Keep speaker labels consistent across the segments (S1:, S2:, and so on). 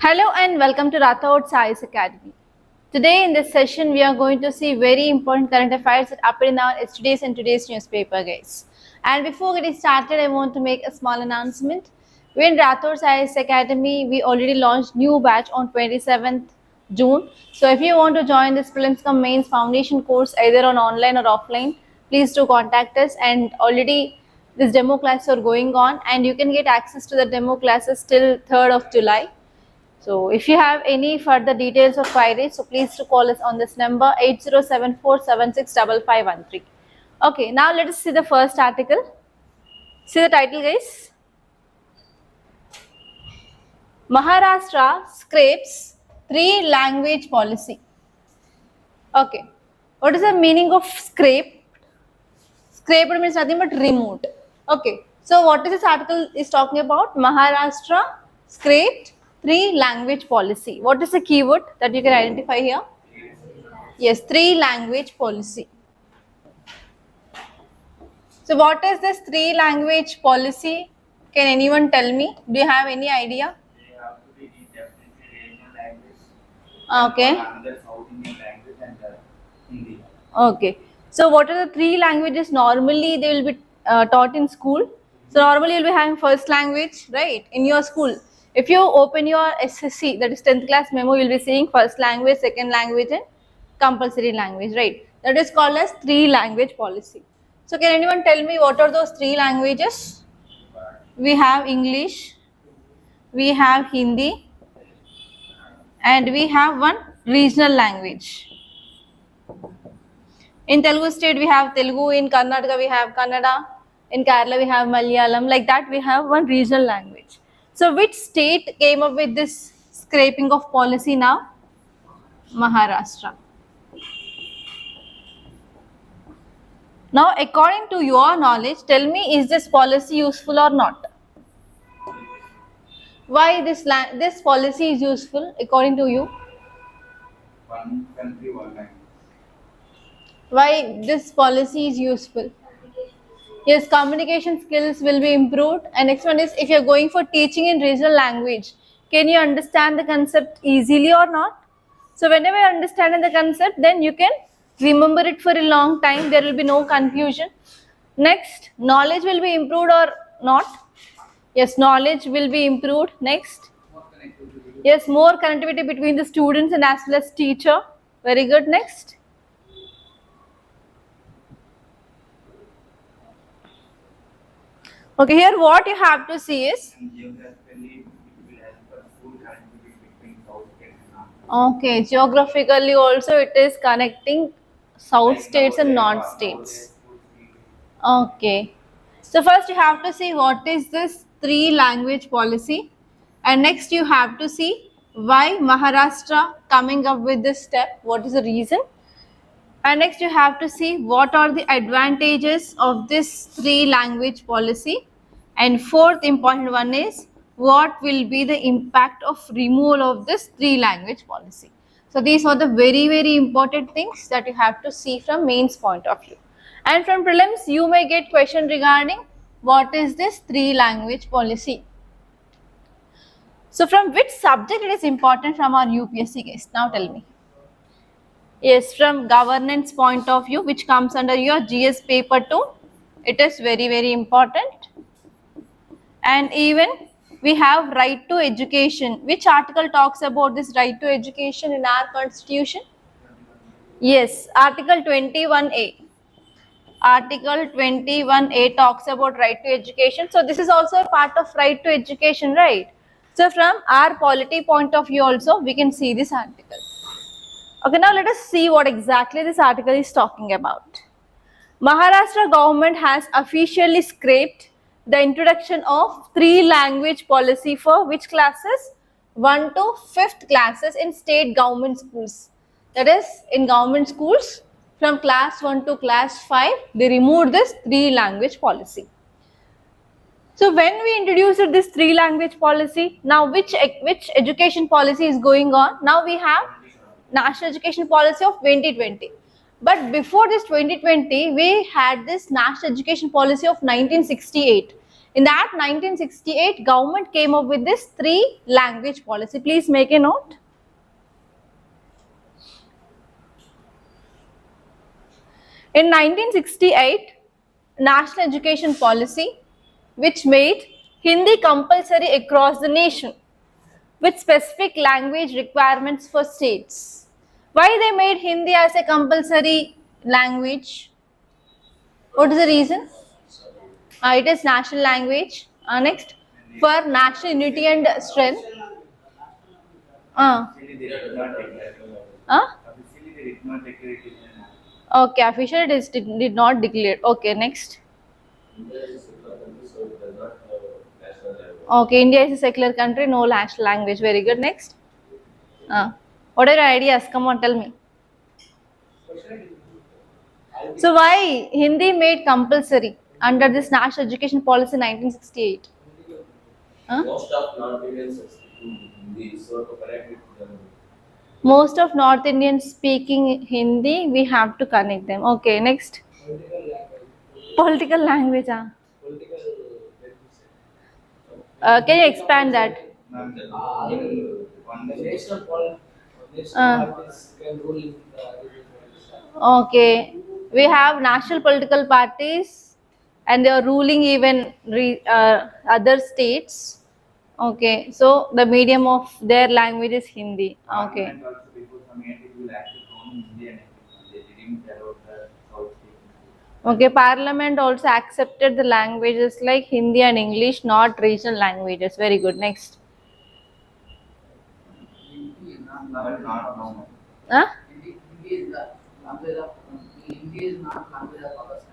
S1: Hello and welcome to Rathod Science Academy. Today in this session we are going to see very important current affairs that appear in our yesterday's and today's newspaper, guys. And before getting started, I want to make a small announcement. We in Rathod Science Academy, we already launched new batch on 27th June. So if you want to join this prelims cum mains foundation course either on online or offline, please do contact us. And already this demo classes are going on and you can get access to the demo classes till 3rd of July. So if you have any further details or queries, so please to call us on this number 8074765513. Okay, now let us see the first article. See the title, guys. Maharashtra scrapes 3-language policy. Okay, what is the meaning of scrape? Scraped means nothing but removed. Okay, so what is this article is talking about? Maharashtra scraped 3-language policy. What is the keyword that you can identify here? Yes, 3-language policy. So what is this 3-language policy? Can anyone tell me? Do you have any idea?
S2: They have to be definitely regional language.
S1: Okay.
S2: Another South Indian language and Hindi.
S1: Okay. So what are the 3 languages normally they will be taught in school? So normally you'll be having first language, right, in your school. If you open your SSC, that is 10th class memo, you'll be seeing first language, second language and compulsory language, right? That is called as 3-language policy. So can anyone tell me what are those 3 languages? We have English, we have Hindi and we have one regional language. In Telugu state we have Telugu, in Karnataka we have Kannada, in Kerala we have Malayalam, like that we have one regional language. So which state came up with this scraping of policy now? Maharashtra. Now according to your knowledge, tell me, is this policy useful or not? Why this policy is useful according to you?
S2: One country, one language.
S1: Why this policy is useful? Yes, communication skills will be improved. And next one is, if you're going for teaching in regional language, can you understand the concept easily or not? So whenever you understand the concept, then you can remember it for a long time. There will be no confusion. Next, knowledge will be improved or not? Yes, knowledge will be improved. Next. Yes, more connectivity between the students and as well as teacher. Very good. Next. Okay, here what you have to see is,
S2: And geographically, it will help for full connectivity between South States and North.
S1: okay, geographically also it is connecting south
S2: Like
S1: states and
S2: nowadays,
S1: north states.
S2: nowadays,
S1: Okay, so first you have to see what is this 3-language policy, and next you have to see why Maharashtra coming up with this step, what is the reason, and next you have to see what are the advantages of this 3-language policy, and fourth important one is what will be the impact of removal of this 3-language policy. So these are the very important things that you have to see from mains point of view. And from prelims you may get question regarding what is this 3-language policy. So from which subject it is important from our UPSC, guys? Now tell me. Yes, from governance point of view, which comes under your GS paper 2, it is very important. And even we have right to education. Which article talks about this right to education in our constitution? Yes, article 21A. Article 21A talks about right to education. So this is also a part of right to education, right? So from our polity point of view also, we can see this article. Okay, now let us see what exactly this article is talking about. Maharashtra government has officially scrapped the introduction of 3-language policy for which classes? 1 to 5th classes in state government schools. That is, in government schools from class 1 to class 5, they removed this 3-language policy. So when we introduced this 3-language policy, now which education policy is going on? Now we have National Education Policy of 2020. But before this 2020, we had this National Education Policy of 1968. In that 1968, government came up with this 3-language policy. Please make a note. In 1968, national education policy which made Hindi compulsory across the nation with specific language requirements for states. Why they made Hindi as a compulsory language? What is the reason? It is national language. Next, for national unity and strength.
S2: Actually, they did not declare. Officially, they did not declare it as an
S1: Okay, officially it is, did not declare. Okay, next.
S3: India is a secular country, so it does not have national language.
S1: Okay, India is a secular country, no national language. Very good. Next. What are your ideas? Come on, tell me. So why Hindi made compulsory under this national education policy 1968?
S3: Most of North Indians speak Hindi, so to connect with them.
S1: Most of North Indians speaking Hindi, we have to connect them. Okay, next. Political language.
S4: Political
S1: Can you expand that?
S2: Ma'am,
S4: in
S2: on the
S4: national parties can rule in
S1: Okay, we have national political parties and they are ruling even other states. Okay, so the medium of their language is Hindi. Okay.
S2: Parliament also before some years it will actually own Hindi and English. They didn't allow the South speaking.
S1: Okay, Parliament also accepted the languages like Hindi and English, not regional languages. Very good. Next.
S4: Hindi is not
S2: But not now.
S1: Huh?
S4: Hindi is the language of Hindi is not language of others.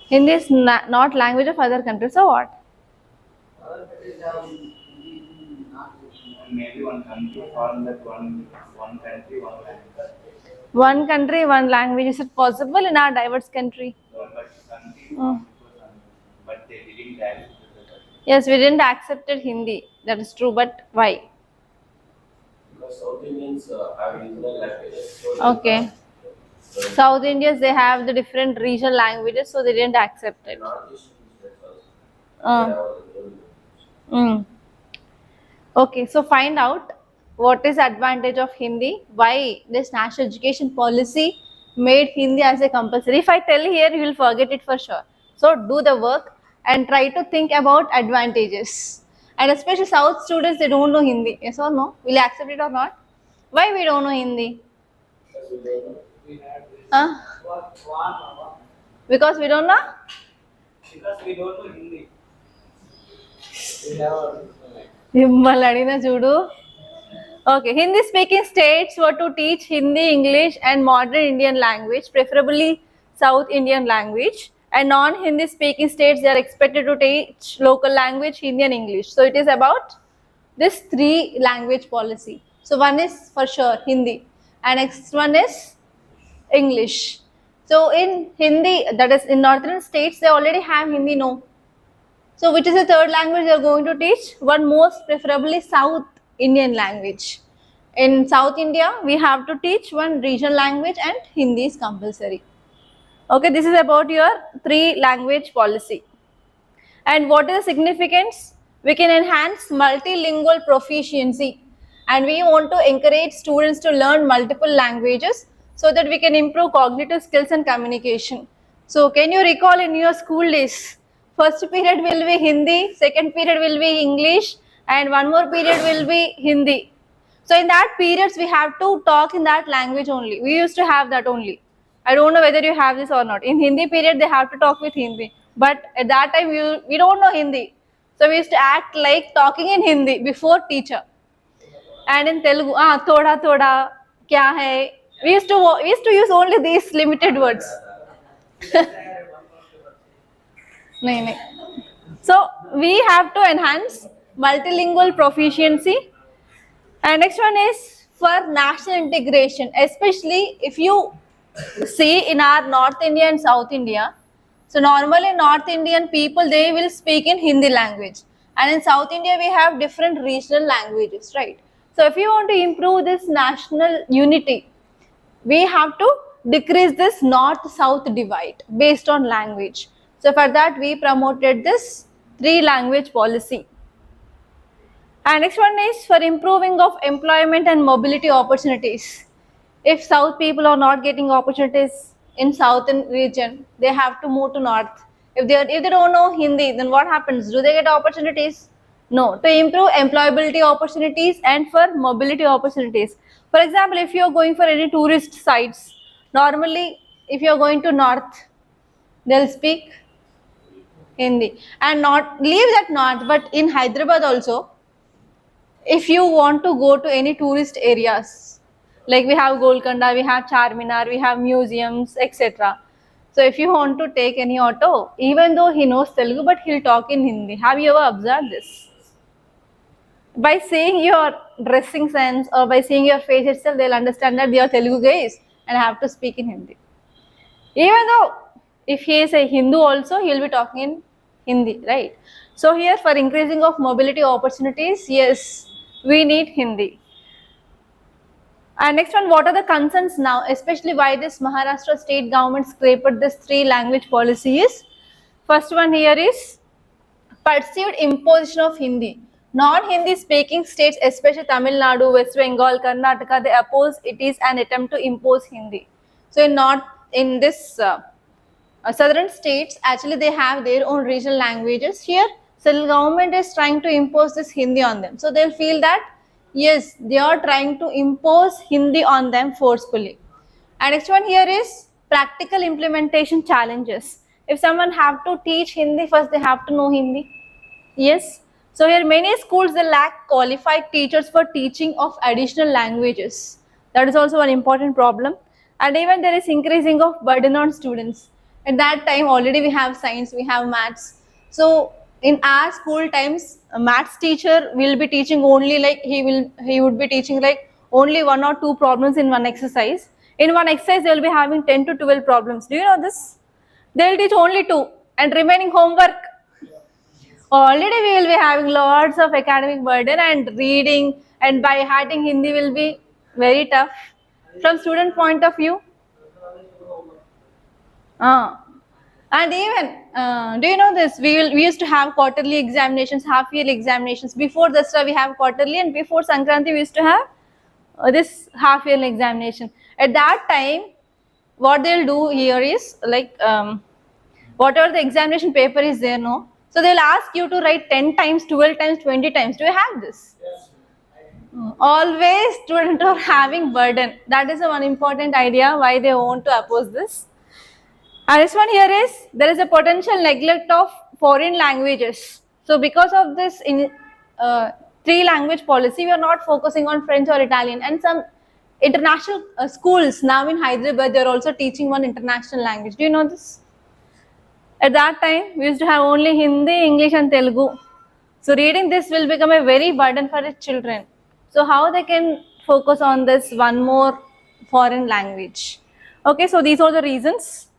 S1: Hindi is not language of other countries. So what?
S4: Other countries have Hindi not.
S2: Maybe one country form that one country, one language.
S1: One country, one language. Is it possible in our diverse country?
S2: But country formed before some, but they didn't accept it.
S1: Yes, we didn't accept Hindi. That is true. But why?
S3: Because South Indians have regional languages. So
S1: Okay. South Indians, they have the different regional languages, so they didn't accept it.
S3: North East states also.
S1: Uh,
S3: They have their own language.
S1: mm. Okay, so find out what is the advantage of Hindi, why this national education policy made Hindi as a compulsory. If I tell here, you will forget it for sure. So do the work and try to think about advantages. And especially South students, they don't know Hindi. Yes or no? Will you accept it or not? Why we don't know Hindi?
S3: Because we don't know.
S4: We had this
S1: Huh?
S4: one
S1: Because we don't know?
S4: because we don't know Hindi. We have a
S1: మిమ్మల్ని అడిగిన చూడు. Okay, Hindi speaking states were to teach Hindi, English and modern Indian language, preferably South Indian language. And non-Hindi speaking states, they are expected to teach local language, Hindi and English. So it is about this 3-language policy. So one is for sure Hindi and next one is English. So in Hindi, that is in northern states, they already have Hindi, no? So which is the third language they are going to teach? One most preferably South Indian language. In South India, we have to teach one regional language and Hindi is compulsory. Okay, this is about your 3-language policy. And what is the significance? We can enhance multilingual proficiency and we want to encourage students to learn multiple languages so that we can improve cognitive skills and communication. So can you recall in your school days? First period will be Hindi, second period will be English and one more period will be Hindi. So in that periods we have to talk in that language only. We used to have that only. I don't know whether you have this or not. In Hindi period they have to talk with Hindi. But at that time we don't know Hindi. So we used to act like talking in Hindi before teacher. And in Telugu, thoda thoda, kya hai? We used to use only these limited words. No. So we have to enhance multilingual proficiency. And next one is for national integration, especially if you see in our North India and South India. So normally North Indian people, they will speak in Hindi language. And in South India, we have different regional languages, right? So if you want to improve this national unity, we have to decrease this north-south divide based on language. So for that we promoted this 3-language policy. And next one is for improving of employment and mobility opportunities. If South people are not getting opportunities in Southern region, they have to move to North. If they don't know Hindi, then what happens? Do they get opportunities? No. To improve employability opportunities and for mobility opportunities. For example, if you are going for any tourist sites, normally if you are going to North, they'll speak Hindi. And not leave that North, but in Hyderabad also, if you want to go to any tourist areas, like we have Golconda, we have Charminar, we have museums, etc. So if you want to take any auto, even though he knows Telugu, but he'll talk in Hindi. Have you ever observed this? By seeing your dressing sense or by seeing your face itself, they'll understand that they are Telugu guys and have to speak in Hindi. Even though if he is a Hindu also, he will be talking in Hindi, right? So here for increasing of mobility opportunities, yes, we need Hindi. And next one, what are the concerns now, especially why this Maharashtra state government scraped this 3-language policy is? First one here is perceived imposition of Hindi. Non-Hindi speaking states, especially Tamil Nadu, West Bengal, Karnataka, they oppose it is an attempt to impose Hindi. So in this southern states, actually they have their own regional languages. Here, central government is trying to impose this Hindi on them. So they'll feel that yes, they are trying to impose Hindi on them forcefully. And next one here is practical implementation challenges. If someone have to teach Hindi, first they have to know Hindi. Yes. So here many schools they lack qualified teachers for teaching of additional languages. That is also an important problem. And even there is increasing of burden on students. At that time already we have science, we have maths. So in our school times, a maths teacher will be teaching only like he would be teaching like only 1 or 2 problems in one exercise. In one exercise they will be having 10 to 12 problems. Do you know this? They will teach only 2 and remaining homework. Already we will be having lots of academic burden and reading, and by having Hindi will be very tough from student point of view. And even, do you know this? We used to have quarterly examinations, half-yearly examinations. Before Dasra we have quarterly, and before Sankranti we used to have this half-yearly examination. At that time, what they'll do here is like whatever the examination paper is there, no? So they'll ask you to write 10 times, 12 times, 20 times. Do you have this?
S4: Yes.
S1: Always students are having burden. That is one important idea why they want to oppose this. And this one here is, there is a potential neglect of foreign languages. So because of this 3-language policy, we are not focusing on French or Italian. And some international schools now in Hyderabad, they are also teaching one international language. Do you know this? At that time, we used to have only Hindi, English and Telugu. So reading this will become a very burden for the children. So how they can focus on this one more foreign language? Okay, so these are the reasons.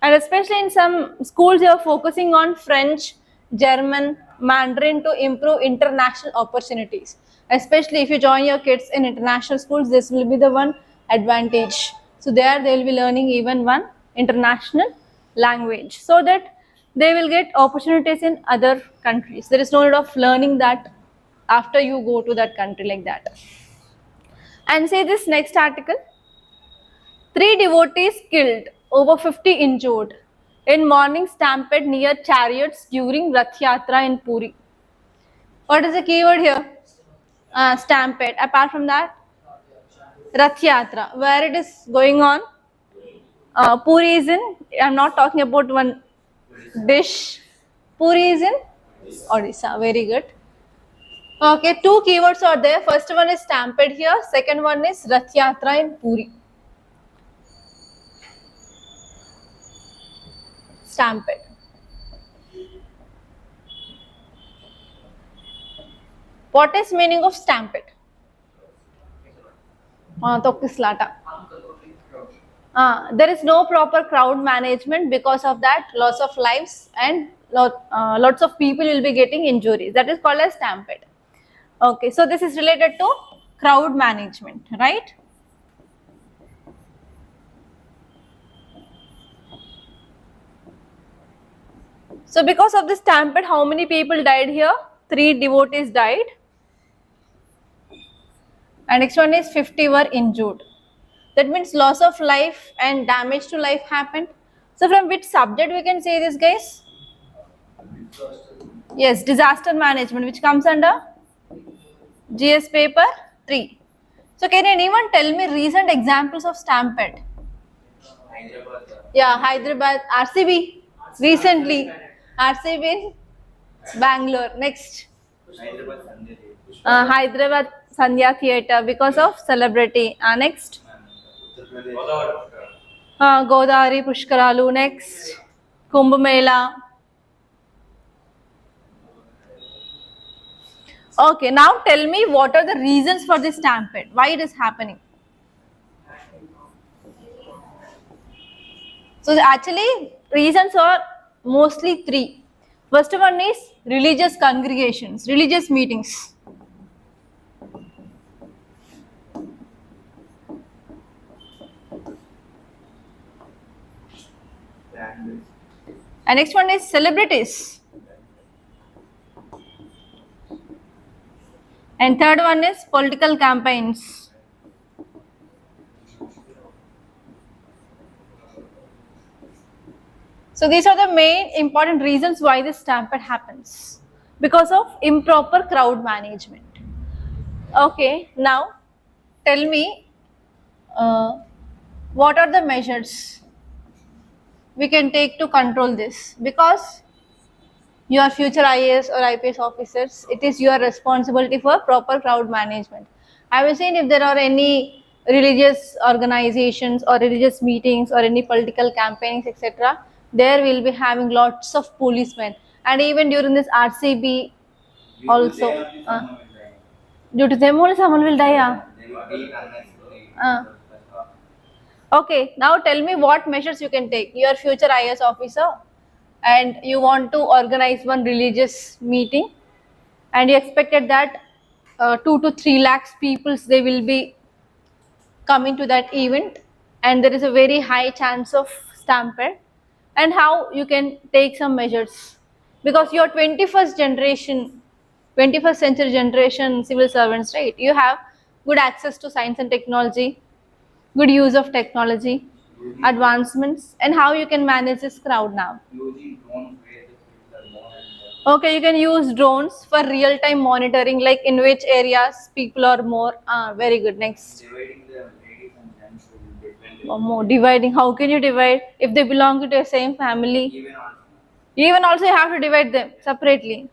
S1: And especially in some schools, they are focusing on French, German, Mandarin to improve international opportunities. Especially if you join your kids in international schools, this will be the one advantage. So there they will be learning even one international language, so that they will get opportunities in other countries. There is no need of learning that after you go to that country like that. And say this next article, 3 devotees killed, over 50 injured in morning stampede near chariots during Rath Yatra in Puri. What is the keyword here? Stampede. Apart from that, Rath Yatra. Where it is going on? Puri is in, I am not talking about one dish. Puri is in Odisha. Very good. Okay, 2 keywords are there. First one is stampede here. Second one is Rath Yatra in Puri. Stampede. What is meaning of stampede? Tokkislata. There is no proper crowd management. Because of that, loss of lives and lots of people will be getting injuries. That is called as stampede. Okay, so this is related to crowd management, right? So because of this stampede, how many people died here? 3 devotees died. And next one is 50 were injured. That means loss of life and damage to life happened. So from which subject we can say this, guys? Yes, disaster management, which comes under GS paper 3. So can anyone tell me recent examples of stampede?
S2: Hyderabad.
S1: Yeah, Hyderabad, RCB, recently. RCB in Bangalore. Next,
S2: Hyderabad Sunday.
S1: Hyderabad Sandhya Theatre because of celebrity. Next,
S2: Uttar Pradesh.
S1: Godavari Pushkaralu. Next, Kumbh Mela. Okay, now tell me what are the reasons for this stampede? Why it is happening? So actually, reasons are mostly 3. First one is religious congregations, religious meetings.
S2: Language.
S1: And next one is celebrities. And third one is political campaigns. So these are the main important reasons why this stampede happens. Because of improper crowd management. Okay, now tell me what are the measures we can take to control this? Because you are future IAS or IPS officers, it is your responsibility for proper crowd management. I was saying if there are any religious organizations or religious meetings or any political campaigns, etc., there will be having lots of policemen. And even during this RCB, also, due to them only someone will die. Yeah.
S2: They will be unnecessary.
S1: Okay, now tell me what measures you can take. You are future IAS officer and you want to organize one religious meeting and you expected that 2 to 3 lakhs people they will be coming to that event and there is a very high chance of stampede, and how you can take some measures because you are 21st century generation civil servants, right? You have good access to science and technology, good use of technology, advancements, and how you can manage this crowd now.
S2: Using drones where the people are more and
S1: Okay, you can use drones for real-time monitoring, like in which areas people are more. Very good. Next.
S2: dividing the ladies and gents will different.
S1: One more dividing. How can you divide if they belong to the same family?
S2: Even
S1: Also you have to divide them separately.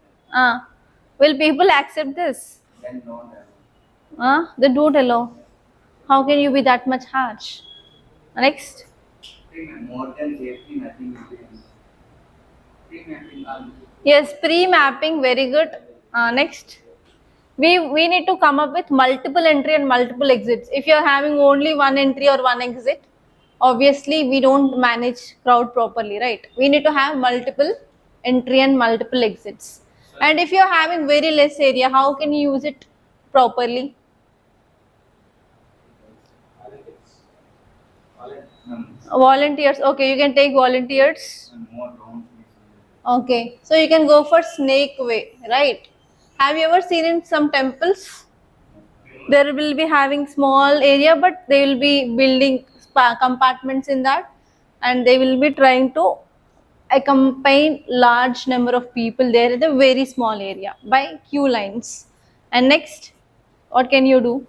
S1: Will people accept this?
S2: then no damage.
S1: They don't allow. How can you be that much harsh? Next.
S2: More than safety, nothing will be enough. Pre-mapping all.
S1: Yes, pre-mapping, very good. Next. We need to come up with multiple entry and multiple exits. If you are having only one entry or one exit, obviously we don't manage crowd properly, right? We need to have multiple entry and multiple exits. And if you are having very less area, how can you use it properly? Volunteers. Okay, you can take volunteers.
S2: And more drones.
S1: Okay, so you can go for snake way, right? Have you ever seen in some temples? There will be having small area, but they will be building compartments in that, and they will be trying to accompany large number of people there in a very small area by queue lines. And next, what can you do?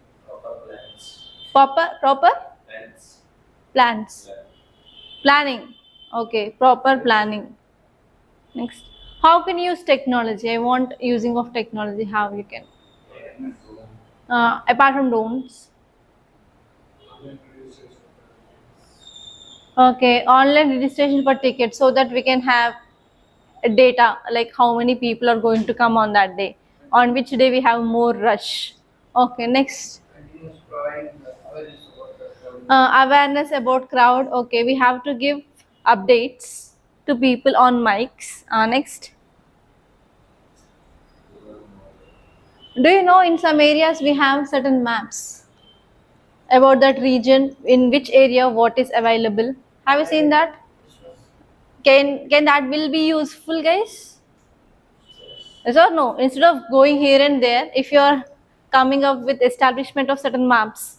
S3: Proper plans.
S1: Proper
S3: Plans.
S1: plans. Planning. Okay, proper planning. Next, how can you use technology? I want using of technology. How you can? Apart from drones. Okay, online registration for tickets so that we can have data like how many people are going to come on that day, on which day we have more rush. Okay, next.
S4: Continuous providing awareness about the crowd.
S1: Awareness about crowd. Okay, we have to give updates to people on mics. Next. Do you know in some areas we have certain maps about that region, in which area what is available? Have you seen that? Can that will be useful, guys? Yes or no? Instead of going here and there, if you are coming up with establishment of certain maps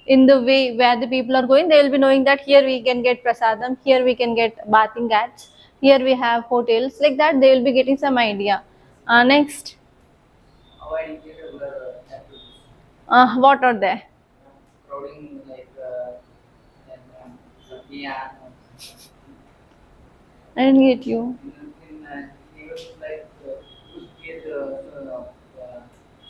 S1: in the way where the people are going, they will be knowing that here we can get prasadam, here we can get bathing ghats, here we have hotels. Like that, they will be getting some idea. Next,
S4: avoid irritable activities.
S1: what are they?
S4: Crowding like yeah,
S1: I didn't get you.
S4: in events like to get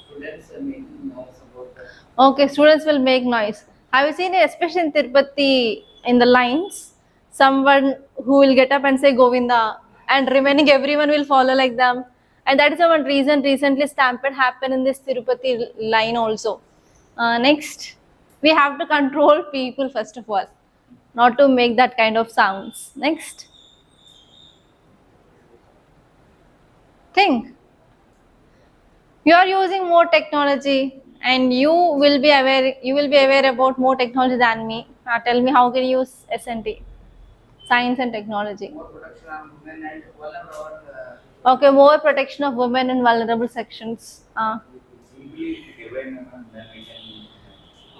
S4: students making noise about the
S1: Okay, students will make noise. Have you seen it, especially in Tirupati, in the lines, someone who will get up and say Govinda, and remaining everyone will follow like them. And that is the one reason recently stampede happened in this Tirupati line also. Next, we have to control people first of all, not to make that kind of sounds. Next, think. You are using more technology and you will be aware about more technology than me. Now tell me, how can you use SNT, science and technology?
S4: more production on women and vulnerable
S1: Okay, more protection of women in vulnerable sections.
S2: Simply given, then we can.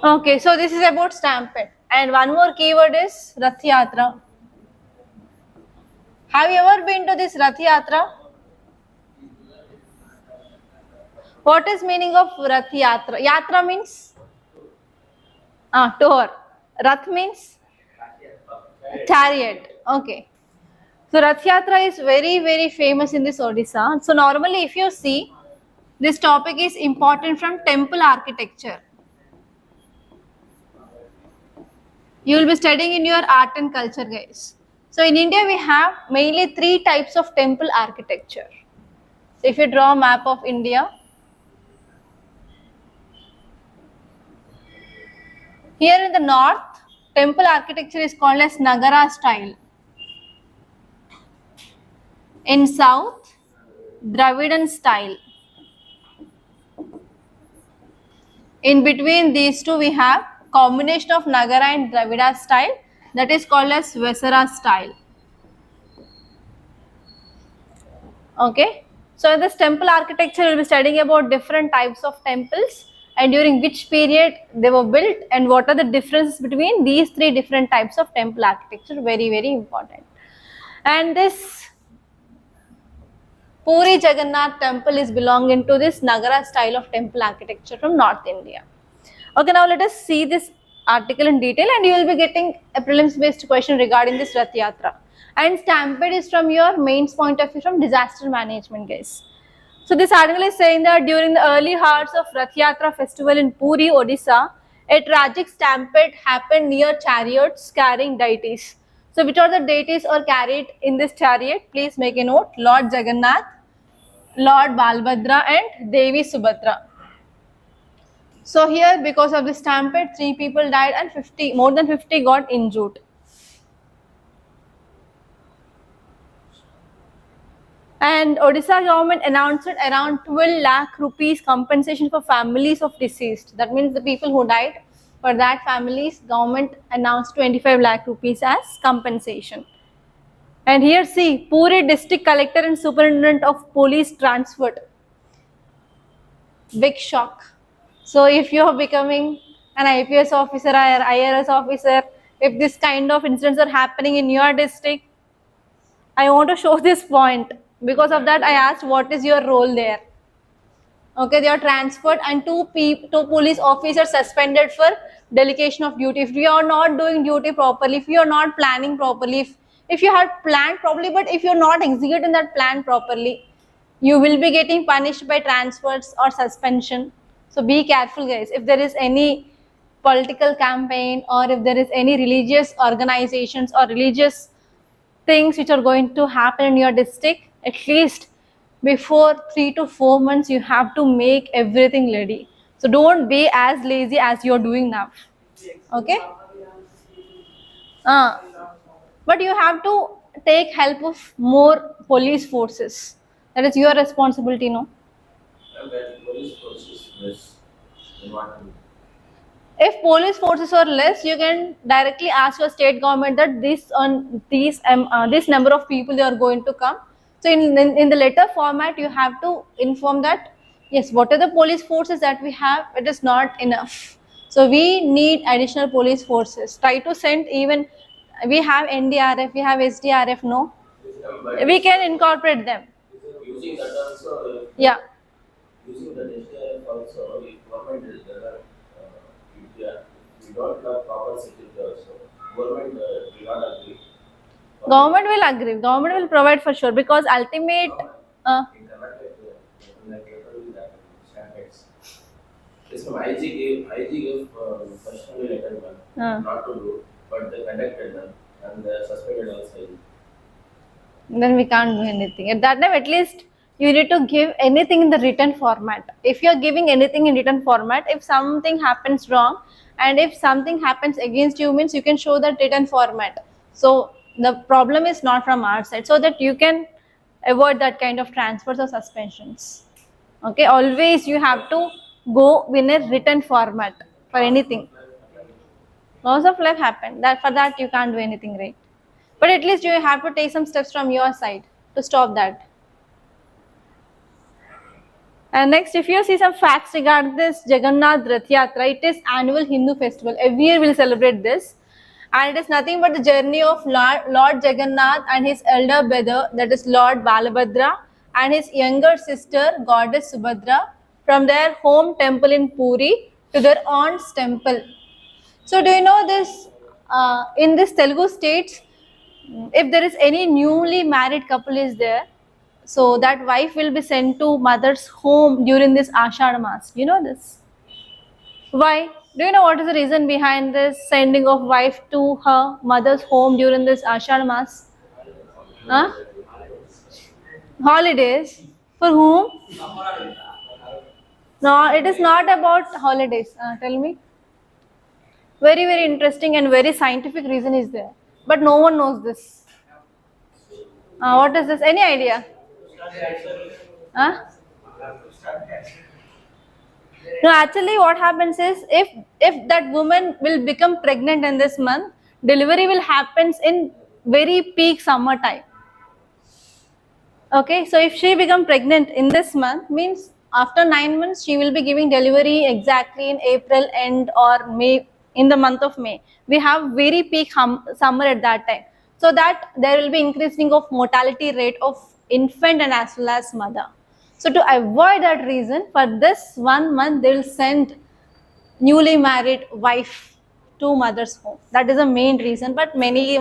S1: Okay, so this is about stampede. And one more keyword is Rath Yatra. Have you ever been to this Rath Yatra? What is meaning of Rath Yatra? Yatra means tour. Rath means chariot. Okay. So Rath Yatra is very famous in this Odisha. So normally if you see, this topic is important from temple architecture. You will be studying in your art and culture, guys. So in India we have mainly 3 types of temple architecture. So if you draw a map of India, here in the north, temple architecture is called as Nagara style. In south, Dravidian style. In between these two, we have combination of Nagara and Dravida style, that is called as Vesara style. Okay. So in this temple architecture, we will be studying about different types of temples and during which period they were built and what are the differences between these 3 different types of temple architecture. Very important. And this Puri Jagannath temple is belonging to this Nagara style of temple architecture from North India. Okay, now let us see this article in detail and you will be getting a prelims based question regarding this Rath Yatra. And stampede is from your mains point of view from disaster management, guys. So this article is saying that during the early hours of Rath Yatra festival in Puri, Odisha, a tragic stampede happened near chariots carrying deities. So which are the deities are carried in this chariot? Please make a note. Lord Jagannath, Lord Balbhadra and Devi Subhadra. So here because of the stampede, 3 people died and more than 50 got injured. And Odisha government announced around 12 lakh rupees compensation for families of deceased. That means the people who died, for that families, government announced 25 lakh rupees as compensation. And here see, Puri district collector and superintendent of police transferred. Big shock. So if you are becoming an IPS officer or IRS officer, if this kind of incidents are happening in your district, I want to show this point. Because of that, I asked what is your role there. Okay, they are transferred and 2 police officers suspended for delegation of duty. If you are not doing duty properly, if you are not planning properly, if you had planned properly, but if you are not executing that plan properly, you will be getting punished by transfers or suspension. So be careful, guys. If there is any political campaign or if there is any religious organizations or religious things which are going to happen in your district, at least before 3 to 4 months you have to make everything ready. So don't be as lazy as you're doing now. Okay. But you have to take help of more police forces. That is your responsibility, no?
S3: Where the police forces is in what?
S1: If police forces are less, you can directly ask your state government that this number of people they are going to come. So in the letter format, you have to inform that yes, what are the police forces that we have? It is not enough. So we need additional police forces. Try to send even we have NDRF, we have SDRF. No,
S3: But
S1: we can incorporate them.
S3: using that also,
S1: Yeah.
S3: using that SDRF also, if government is there, we don't have proper security also. Government will not agree.
S1: Government will agree. Government will provide for sure because ultimate.
S3: In Karnataka, like literally that standards. This one IG gave personally letter one, not to do, but they conducted them and they suspended also.
S1: Then we can't do anything. At that time, at least you need to give anything in the written format. If you're giving anything in written format, if something happens wrong and if something happens against you, means you can show that written format. So the problem is not from our side, so that you can avoid that kind of transfers or suspensions. Okay, always you have to go in a written format for anything. Loss of life happened. That for that you can't do anything, right? But at least you have to take some steps from your side to stop that. And next, if you see some facts regarding this Jagannath Rath Yatra, it is annual Hindu festival. Every year we'll celebrate this. And it is nothing but the journey of Lord Jagannath and his elder brother, that is Lord Balabhadra, and his younger sister, Goddess Subhadra, from their home temple in Puri to their aunt's temple. So do you know this, in this Telugu states, if there is any newly married couple is there, so that wife will be sent to mother's home during this Ashadha Mas. You know this? Why? Do you know what is the reason behind this sending of wife to her mother's home during this Ashadha Mas? Huh? Holidays. For whom? No, it is not about holidays. Tell me. Very, very interesting and very scientific reason is there. But no one knows this. What is this? Any idea? Huh? No, actually what happens is if that woman will become pregnant in this month, delivery will happen in very peak summer time. Okay, so if she become pregnant in this month, means after 9 months she will be giving delivery exactly in April end or May, in the month of May. We have very peak summer at that time. So that there will be increasing of mortality rate of infant and as well as mother. So to avoid that reason, for this 1 month they will send newly married wife to mother's home. That is the main reason. But many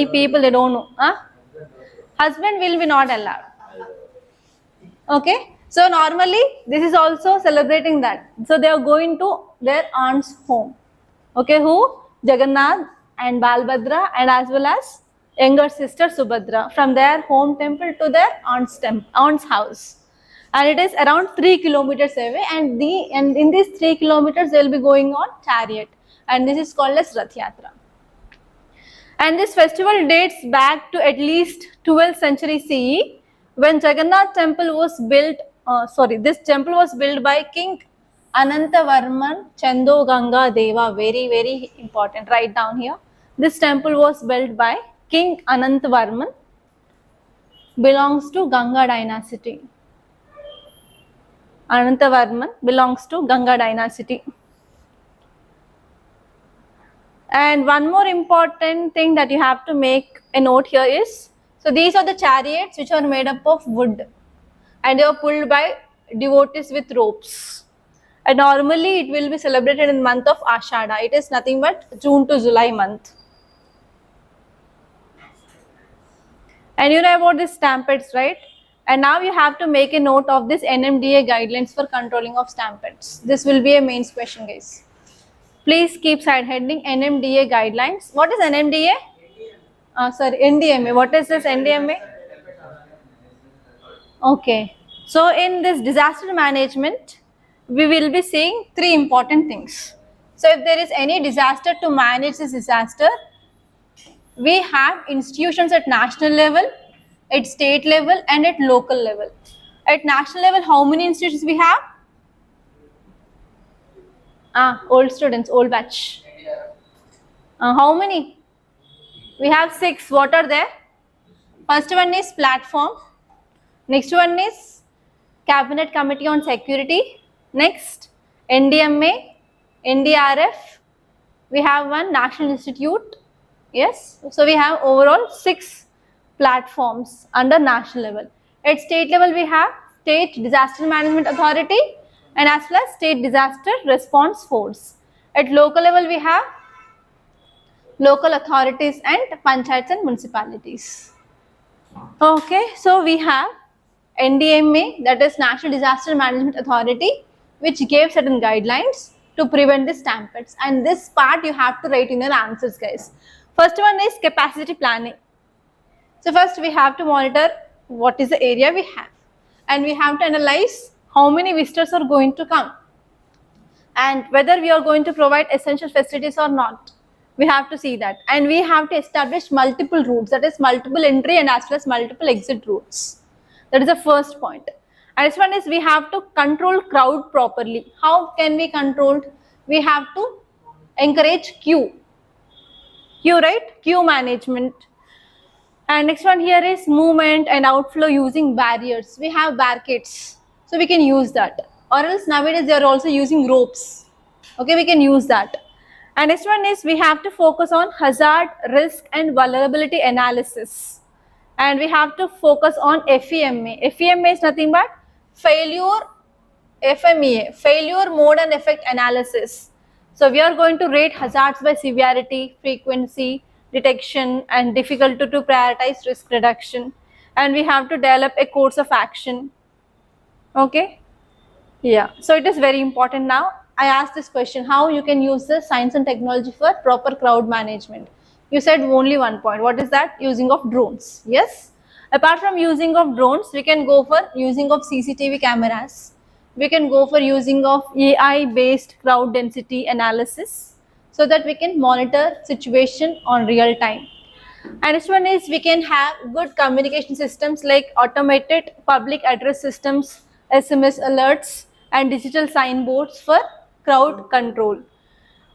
S1: people they don't know. Husband will be not allowed. Okay. So normally this is also celebrating that. So they are going to their aunt's home. Okay, who? Jagannath and Balbhadra and as well as younger sister Subhadra, from their home temple to their aunt's house. And it is around 3 kilometers away, and in these 3 kilometers they will be going on chariot, and this is called as Rath Yatra. And this festival dates back to at least 12th century CE, when Jagannath temple was built. This temple was built by King Anantavarman Chando Ganga Deva. Very, very important. Write down here. This temple was built by King Anantavarman, belongs to Ganga dynasty. Anantavarman belongs to Ganga dynasty. And one more important thing that you have to make a note here is, so these are the chariots which are made up of wood and they are pulled by devotees with ropes. And normally it will be celebrated in the month of Ashadha. It is nothing but June to July month. And you know about these stampedes, right? And now you have to make a note of this NMDA guidelines for controlling of stampedes. This will be a main question, guys. Please keep side heading NMDA guidelines. What is NMDA? NDMA. What is this NDMA? Okay. So in this disaster management, we will be seeing 3 important things. So if there is any disaster, to manage this disaster, we have institutions at national level, at state level and at local level. At national level, how many institutions we have? Old students, old batch. How many? We have 6. What are there? First one is platform. Next one is Cabinet Committee on Security. Next, NDMA, NDRF. We have one National Institute. Yes. So we have overall 6 platforms under national level. At state level, we have State Disaster Management Authority and as well as State Disaster Response Force. At local level, we have local authorities and panchayats and municipalities. Okay, so we have NDMA, that is National Disaster Management Authority, which gave certain guidelines to prevent the stampedes. And this part you have to write in your answers, guys. First one is capacity planning. So first we have to monitor what is the area we have, and we have to analyze how many visitors are going to come and whether we are going to provide essential facilities or not. We have to see that, and we have to establish multiple routes, that is multiple entry and as well as multiple exit routes. That is the first point. And this one is we have to control crowd properly. How can we control? We have to encourage queue, right? Queue management. And next one here is movement and outflow using barriers. We have barricades, so we can use that. Or else nowadays they are also using ropes. Okay, we can use that. And next one is we have to focus on hazard, risk and vulnerability analysis. And we have to focus on FEMA. FEMA is nothing but failure, FMEA, failure mode and effect analysis. So we are going to rate hazards by severity, frequency, detection and difficulty to prioritize risk reduction. And we have to develop a course of action. Okay. Yeah. So it is very important now. I asked this question, how you can use the science and technology for proper crowd management. You said only one point. What is that? Using of drones. Yes. Apart from using of drones, we can go for using of CCTV cameras. We can go for using of AI based crowd density analysis so that we can monitor situation on real time. And next one is we can have good communication systems like automated public address systems, SMS alerts and digital signboards for crowd control.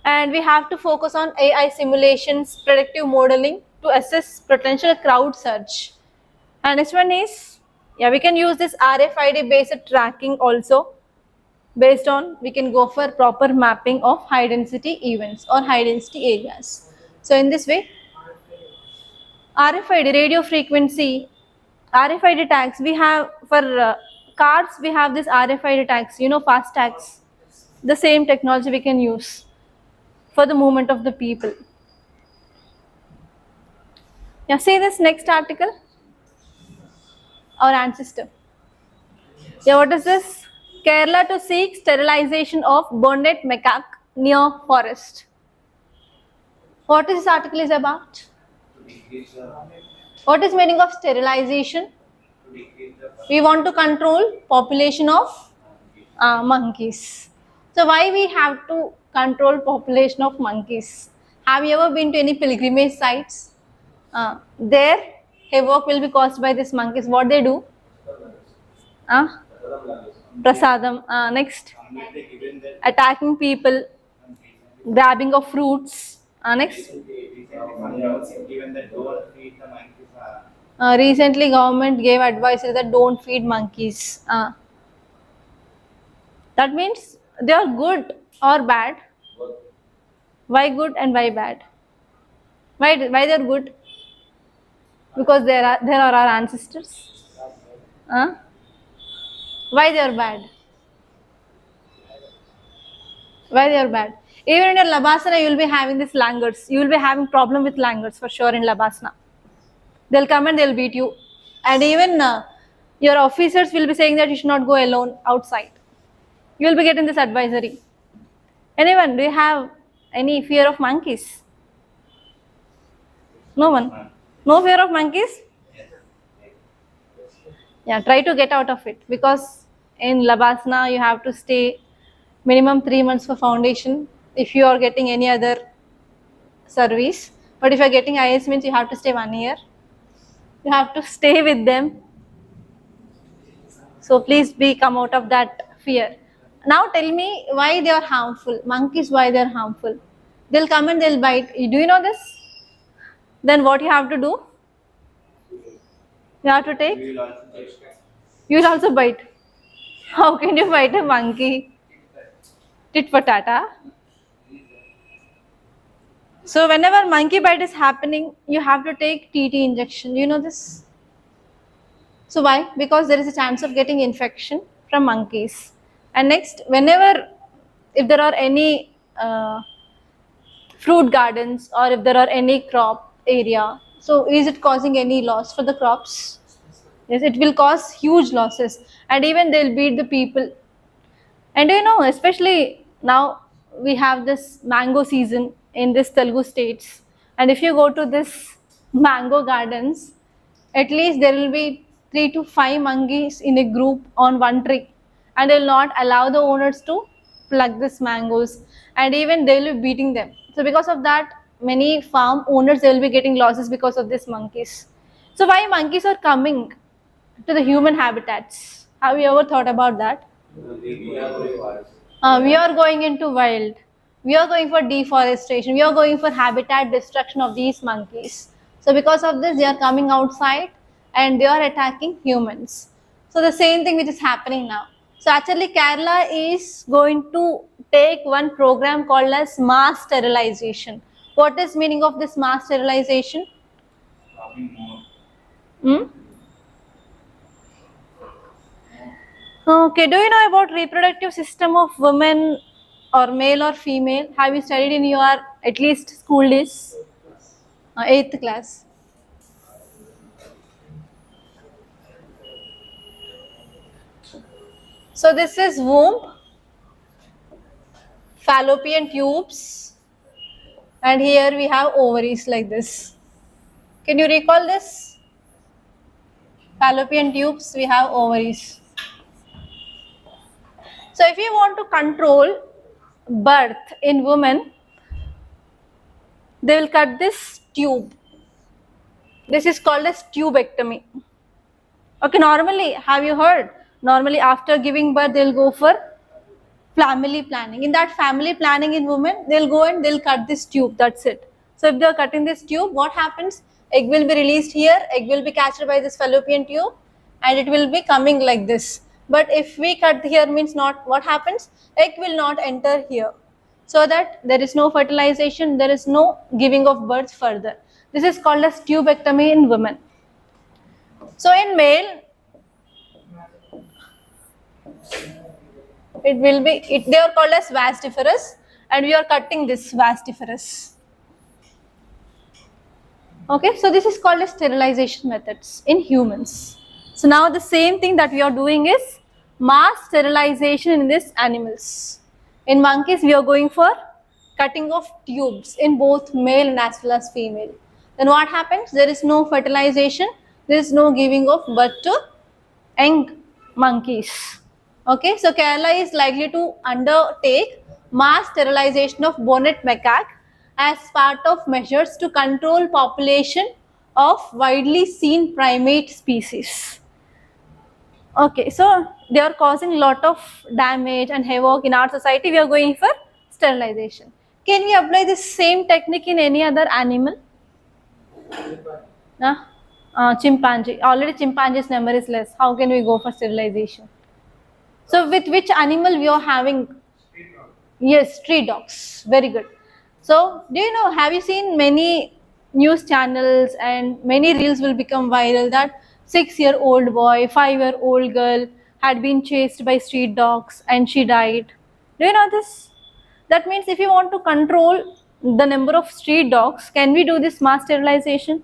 S1: And we have to focus on AI simulations, predictive modeling to assess potential crowd surge. And next one is, we can use this RFID based tracking also. Based on, we can go for proper mapping of high density events or high density areas. So in this way, RFID, radio frequency, RFID tags, we have for cars, we have this RFID tags, fast tags. The same technology we can use for the movement of the people. Yeah, see this next article, our ancestor. Yeah, what is this? Kerala to seek sterilization of bonnet macaque near forest. What is this article is about?
S2: To decrease the
S1: What is meaning of sterilization?
S2: to decrease the
S1: We want to control population of monkeys. So why we have to control population of monkeys? Have you ever been to any pilgrimage sites? There havoc will be caused by these monkeys. What they do? Prasadam. Next,
S2: completely given that
S1: attacking people, grabbing of fruits. Next,
S2: given that don't feed the monkeys
S1: recently government gave advices that don't feed monkeys. That means they are good or bad. Why good and why bad? Why they are good? Because there are our ancestors. Why they are bad? Why they are bad? Even in your Labasana, you will be having this langurs. You will be having problem with langurs for sure in Labasana. They'll come and they'll beat you. And even your officers will be saying that you should not go alone outside. You will be getting this advisory. Anyone, do you have any fear of monkeys? No one? No fear of monkeys? Yeah, try to get out of it, because in Labasana you have to stay minimum 3 months for foundation if you are getting any other service. But if you are getting IS means you have to stay 1 year. You have to stay with them. So please come out of that fear. Now tell me why they are harmful. Monkeys, why they are harmful? They'll come and they'll bite. Do you know this? Then what you have to do? You have to take.
S3: We will also take
S1: You will also bite. How can you bite a monkey? Tit for tata. So whenever monkey bite is happening, you have to take TT injection. Do you know this? So why? Because there is a chance of getting infection from monkeys. And next, whenever, if there are any fruit gardens or if there are any crop area, so is it causing any loss for the crops? Yes, it will cause huge losses, and even they'll beat the people. And you know, especially now we have this mango season in this Telugu states, and if you go to this mango gardens, at least there will be 3 to 5 monkeys in a group on one tree, and they will not allow the owners to pluck these mangoes, and even they will be beating them. So because of that, many farm owners, they will be getting losses because of these monkeys. So why monkeys are coming to the human habitats? Have you ever thought about that?
S3: we are going for
S1: We are going into wild. We are going for deforestation. We are going for habitat destruction of these monkeys. So because of this, they are coming outside and they are attacking humans. So the same thing which is happening now. So actually Kerala is going to take one program called as mass sterilization. What is meaning of this mass sterilization?
S2: Farming more.
S1: Hmm? Okay, do you know about reproductive system of women or male or female? Have you studied in your at least school days? 8th class. So this is womb, fallopian tubes, and here we have ovaries like this. Can you recall this? Fallopian tubes, we have ovaries. So if you want to control birth in women, they will cut this tube. This is called as tubectomy. Okay, normally, have you heard? Normally after giving birth, they'll go for family planning. In that family planning in women, they'll go and they'll cut this tube, that's it. So if they're cutting this tube, what happens? Egg will be released here, egg will be captured by this fallopian tube, and it will be coming like this. But if we cut here, means not, what happens? Egg will not enter here. So that there is no fertilization, there is no giving of birth further. This is called as tubectomy in women. So in male, it will be, they are called as vas deferens, and we are cutting this vas deferens. Okay, so this is called as sterilization methods in humans. So now the same thing that we are doing is mass sterilization in these animals. In monkeys, we are going for cutting of tubes in both male and as well as female. Then what happens? There is no fertilization, there is no giving of birth to young monkeys. Okay, so Kerala is likely to undertake mass sterilization of bonnet macaque as part of measures to control population of widely seen primate species. Okay, so they are causing a lot of damage and havoc in our society. We are going for sterilization. Can we apply this same technique in any other animal? Chimpanzee. Already chimpanzee's number is less. How can we go for sterilization? So with which animal we are having? Yes, street dogs. Very good. So do you know, have you seen many news channels and many reels will become viral that 6-year-old boy, 5-year-old girl had been chased by street dogs and she died. Do you know this? That means if you want to control the number of street dogs, can we do this mass sterilization?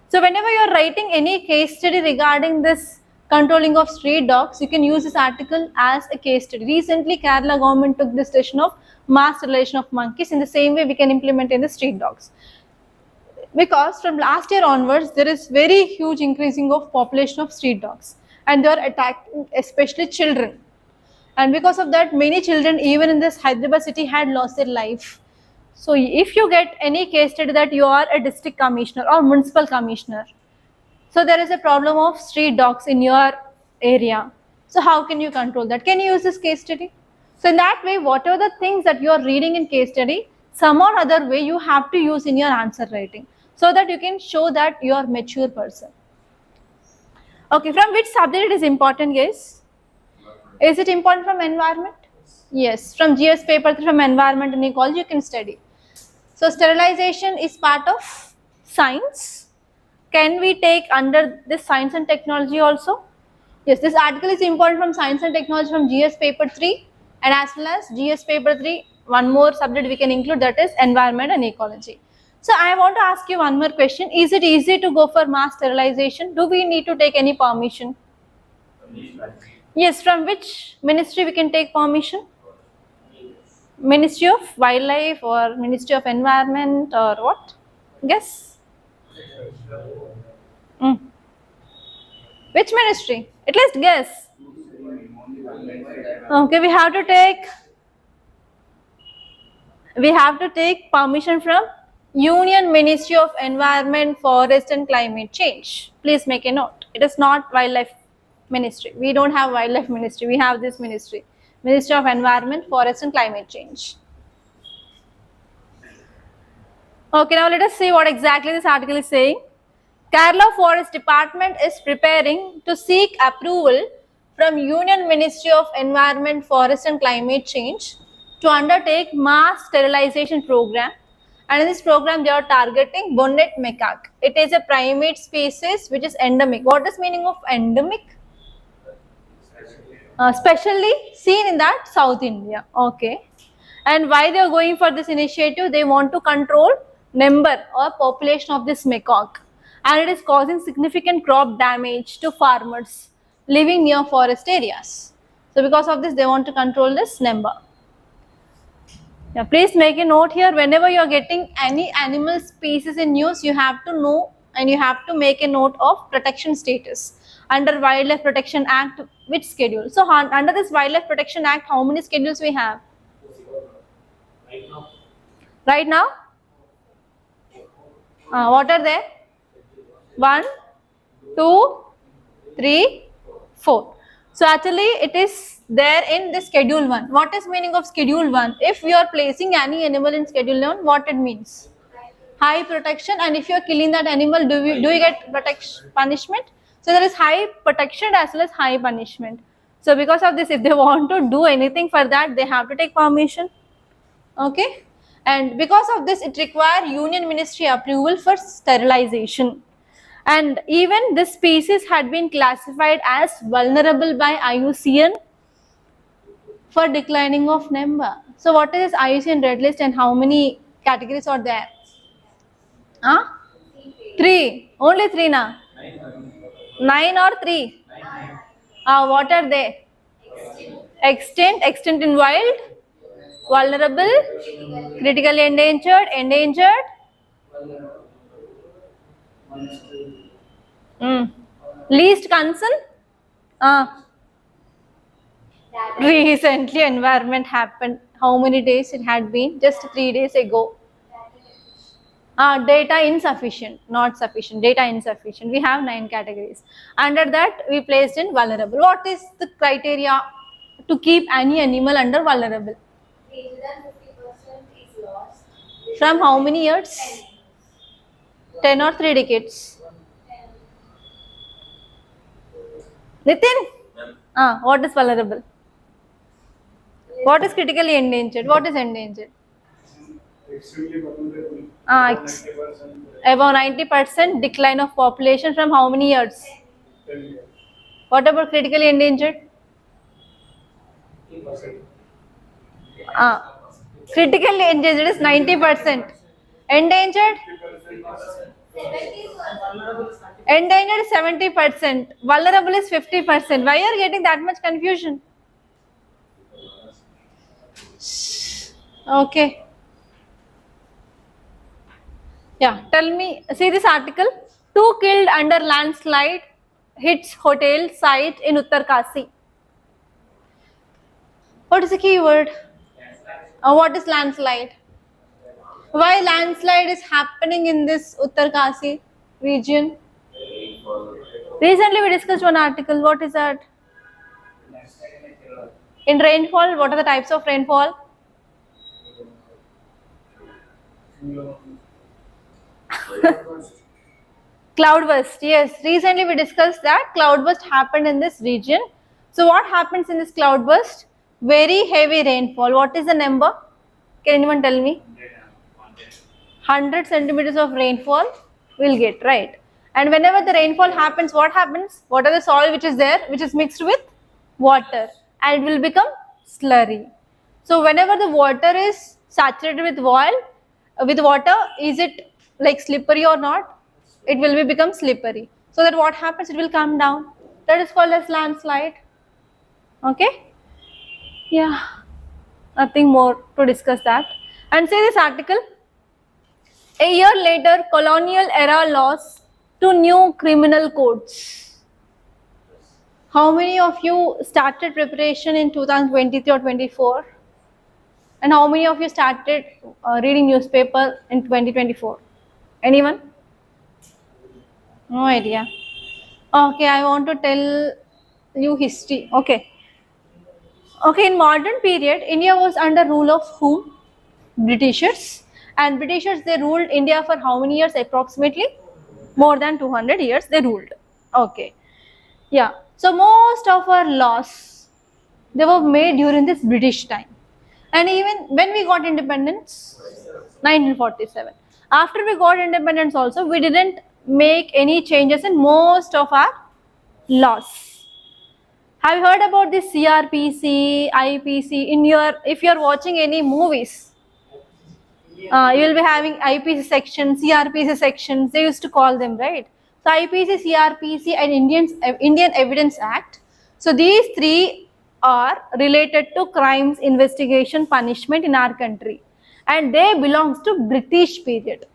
S1: So whenever you are writing any case study regarding this controlling of street dogs, you can use this article as a case study. Recently, Kerala government took this decision of mass sterilization of monkeys. In the same way, we can implement in the street dogs. Because from last year onwards, there is very huge increasing of population of street dogs, and they are attacking especially children. And because of that, many children even in this Hyderabad city had lost their life. So if you get any case study that you are a district commissioner or municipal commissioner, so there is a problem of street dogs in your area. So how can you control that? Can you use this case study? So in that way, whatever the things that you are reading in case study, some or other way you have to use in your answer writing so that you can show that you are mature person. Okay, from which subject it is important, guys? Is it important from environment? Yes, from GS paper 3 from environment and ecology you can study. So sterilization is part of science. Can we take under this science and technology also? Yes, this article is important from science and technology from GS paper 3 and as well as GS paper 3, one more subject we can include, that is environment and ecology. So I want to ask you one more question. Is it easy to go for mass sterilization? Do we need to take any permission? Yes, from which ministry we can take permission? Ministry of Wildlife or Ministry of Environment or what? Guess? Which ministry? At least guess. Okay, we have to take permission from Union Ministry of Environment, Forest and Climate Change. Please make a note. It is not Wildlife Ministry. We don't have Wildlife Ministry. We have this ministry. Ministry of Environment, Forest and Climate Change. Okay, now let us see what exactly this article is saying. Kerala Forest Department is preparing to seek approval from Union Ministry of Environment, Forest and Climate Change to undertake mass sterilization program, and in this program they are targeting bonnet macaque. It is a primate species which is endemic. What is meaning of endemic? Especially seen in that South India. Okay. And why they are going for this initiative? They want to control number or population of this macaque, and it is causing significant crop damage to farmers living near forest areas. So because of this they want to control this number. Yeah, please make a note here. Whenever you are getting any animal species in news, you have to know and you have to make a note of protection status. Under Wildlife Protection Act, which schedule? So under this Wildlife Protection Act, how many schedules we have? Right now? What are they? 1, 2, 3, 4. So actually it is there in the schedule 1. What is meaning of schedule 1? If we are placing any animal in schedule 1, what it means? High protection, and if you are killing that animal, do you get punishment? So there is high protection as well as high punishment. So because of this, if they want to do anything for that, they have to take permission. Okay, and because of this it requires Union Ministry approval for sterilization. And even this species had been classified as vulnerable by IUCN for declining of number. So what is IUCN red list and how many categories are there? 3. Only 3 na? 9 or 3? What are they? Extinct, extinct in wild, vulnerable, critically endangered, endangered. Least concern? Recently environment happened. How many days it had been? Just 3 days ago. Data insufficient, not sufficient, data insufficient. We have 9 categories. Under that we placed in vulnerable. What is the criteria to keep any animal under vulnerable?
S5: Greater than 50% is lost.
S1: From how many years? 10 or 3 decades? Nitin? What is vulnerable? What is critically endangered? What is endangered?
S6: Extremely vulnerable.
S1: Above 90% decline of population from how many years?
S6: 10 years.
S1: What about critically endangered?
S6: 50%.
S1: Critically endangered is 90%. Endangered?
S5: 70%.
S1: Endangered is 70%. Vulnerable is 50%. Why are you getting that much confusion? Okay. Yeah, tell me, see this article. 2 killed under landslide hits hotel site in Uttarkasi. What is the keyword? What is landslide? Why landslide is happening in this Uttarkasi region? Recently we discussed one article. What is that? In rainfall, what are the types of rainfall? Cloudburst, yes. Recently we discussed that cloudburst happened in this region. So what happens in this cloudburst? Very heavy rainfall. What is the number? Can anyone tell me? 100 centimeters of rainfall we'll get, right? And whenever the rainfall happens, what happens? What are the soil which is there, which is mixed with water, and it will become slurry. So whenever the water is saturated with water, is it like slippery or not? It will become slippery. So that what happens? It will come down. That is called as landslide. Okay? Yeah. Nothing more to discuss that. And say this article. A year later, colonial era laws to new criminal codes. How many of you started preparation in 2023 or 24? And how many of you started reading newspaper in 2024? Anyone? No idea. Okay, I want to tell you history. Okay. Okay, in modern period, India was under rule of whom? Britishers. And Britishers, they ruled India for how many years approximately? More than 200 years they ruled. Okay. Yeah. So most of our laws, they were made during this British time. And even when we got independence, 1947. After we got independence also, we didn't make any changes in most of our laws. Have you heard about this CRPC, IPC? If you are watching any movies, you will be having IPC section, CRPC sections. They used to call them, right? So IPC, CRPC, and Indian Evidence Act. So these three are related to crimes, investigation, punishment in our country, and they belongs to British period.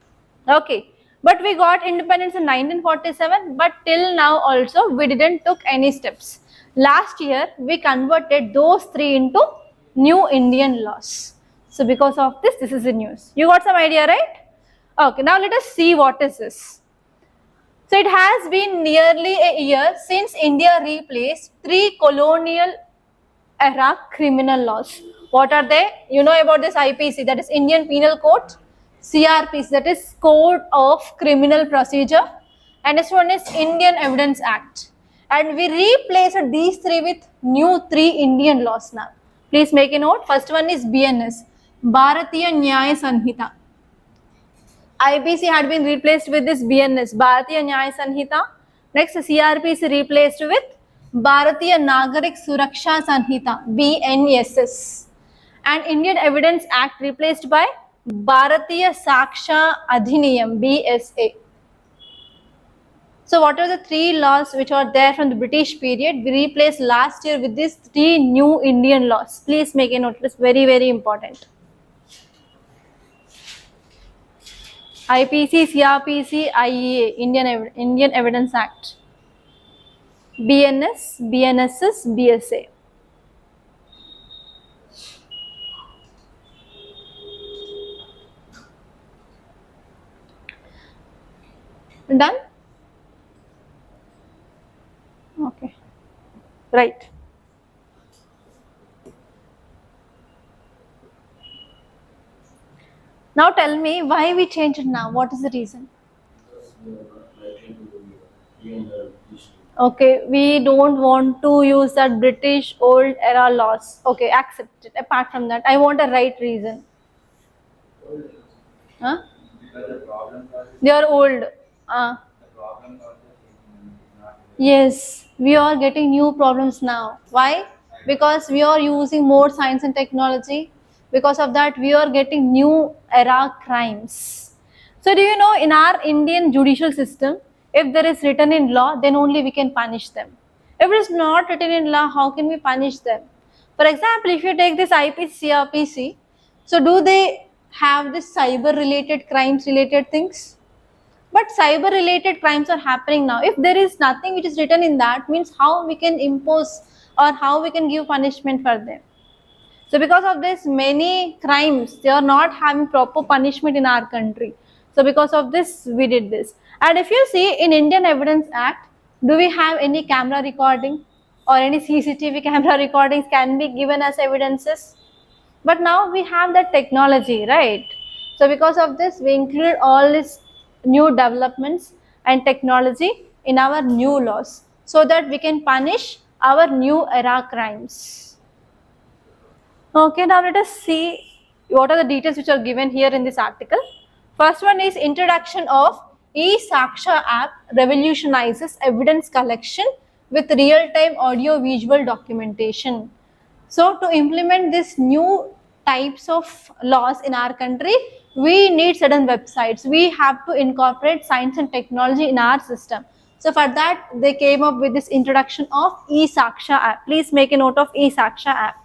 S1: Okay, but we got independence in 1947, but till now also we didn't took any steps. Last year we converted those three into new Indian laws. So because of this is the news. You got some idea, right? Okay, now let us see what is this. So it has been nearly a year since India replaced three colonial era criminal laws. What are they? You know about this IPC, that is Indian Penal Code, CRPC, that is Code of Criminal Procedure, and this one is Indian Evidence Act. And we replaced these three with new three Indian laws now. Please make a note. First one is BNS, Bharatiya Nyaya Sanhita. IPC had been replaced with this BNS, Bharatiya Nyaya Sanhita. Next, CRPC replaced with Bharatiya Nagarik Suraksha Sanhita, BNSS. And Indian Evidence Act replaced by Bharatiya Saksha Adhiniyam, BSA. So what are the three laws which are there from the British period? We replaced last year with these three new Indian laws. Please make a note. It is very, very important. IPC, CRPC, IEA, Indian Evidence Act. BNS, BNSS, BSA. Done? Okay. Right. Now tell me why we changed it now. What is the reason?
S3: Because we are not likely to be in the British.
S1: Okay, we don't want to use that British old era laws. Okay, accept it. Apart from that, I want a right reason. Huh?
S2: Because the problem was
S1: They are old.
S2: the problem was not
S1: Yes, we are getting new problems now. Why? Because we are using more science and technology. Because of that, we are getting new era crimes. So do you know, in our Indian judicial system, if there is written in law, then only we can punish them. If it is not written in law, how can we punish them? For example, if you take this IPC, CRPC, so do they have this cyber related crimes related things? But cyber related crimes are happening now. If there is nothing which is written in that, means how we can impose or how we can give punishment for them. So because of this, many crimes, they are not having proper punishment in our country. So because of this, we did this. And if you see in Indian Evidence Act, do we have any camera recording? or any CCTV camera recordings can be given as evidences. But now we have that technology, right? So because of this, we include all these new developments and technology in our new laws so that we can punish our new era crimes. Okay, now let us see what are the details which are given here in this article. First one is introduction of eSaksha app revolutionizes evidence collection with real-time audio-visual documentation. So to implement this new types of laws in our country, we need certain websites. We have to incorporate science and technology in our system. So for that, they came up with this introduction of eSaksha app. Please make a note of eSaksha app.